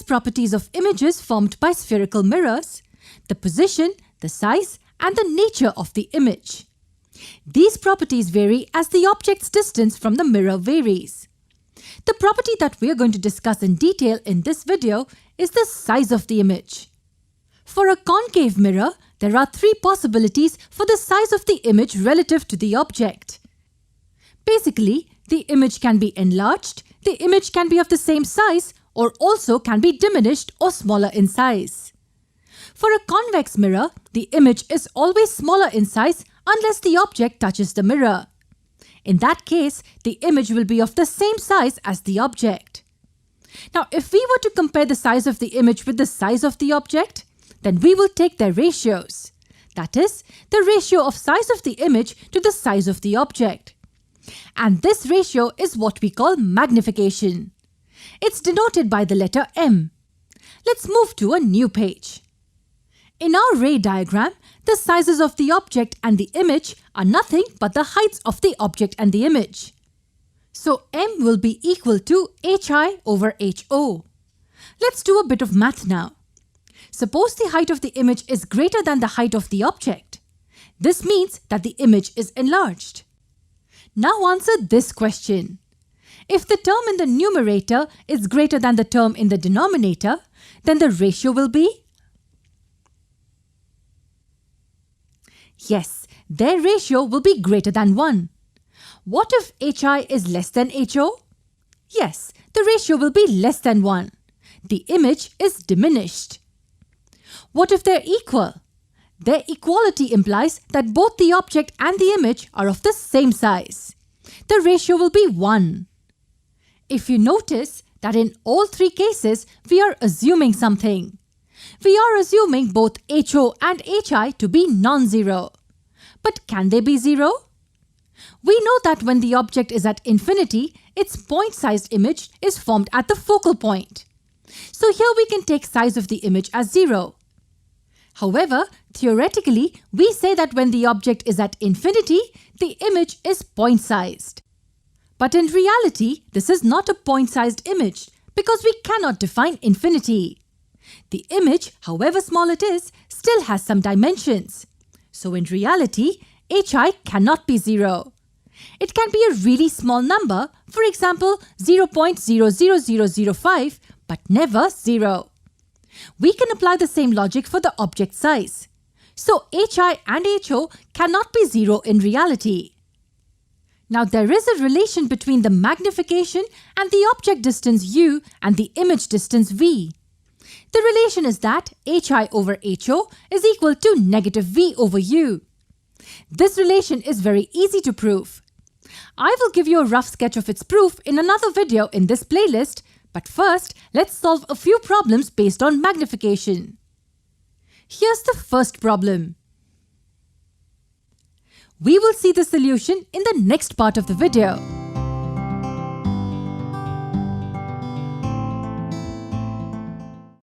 various properties of images formed by spherical mirrors, the position, the size, and the nature of the image. These properties vary as the object's distance from the mirror varies. The property that we are going to discuss in detail in this video is the size of the image. For a concave mirror, there are three possibilities for the size of the image relative to the object. Basically, the image can be enlarged, the image can be of the same size, or also can be diminished or smaller in size. For a convex mirror, the image is always smaller in size unless the object touches the mirror. In that case, the image will be of the same size as the object. Now, if we were to compare the size of the image with the size of the object, then we will take their ratios. That is, the ratio of size of the image to the size of the object. And this ratio is what we call magnification. It's denoted by the letter M. Let's move to a new page. In our ray diagram, the sizes of the object and the image are nothing but the heights of the object and the image. So M will be equal to HI over HO. Let's do a bit of math now. Suppose the height of the image is greater than the height of the object. This means that the image is enlarged. Now answer this question. If the term in the numerator is greater than the term in the denominator, then the ratio will be? Yes, their ratio will be greater than 1. What if HI is less than HO? Yes, the ratio will be less than 1. The image is diminished. What if they're equal? Their equality implies that both the object and the image are of the same size. The ratio will be 1. If you notice that in all three cases, we are assuming something. We are assuming both HO and HI to be non-zero. But can they be zero? We know that when the object is at infinity, its point-sized image is formed at the focal point. So here we can take size of the image as 0. However, theoretically, we say that when the object is at infinity, the image is point-sized. But in reality, this is not a point-sized image because we cannot define infinity. The image, however small it is, still has some dimensions. So in reality, HI cannot be 0. It can be a really small number, for example 0.00005, but never 0. We can apply the same logic for the object size. So HI and HO cannot be 0 in reality. Now there is a relation between the magnification and the object distance U and the image distance V. The relation is that HI over HO is equal to negative V over U. This relation is very easy to prove. I will give you a rough sketch of its proof in another video in this playlist, but first let's solve a few problems based on magnification. Here's the first problem. We will see the solution in the next part of the video.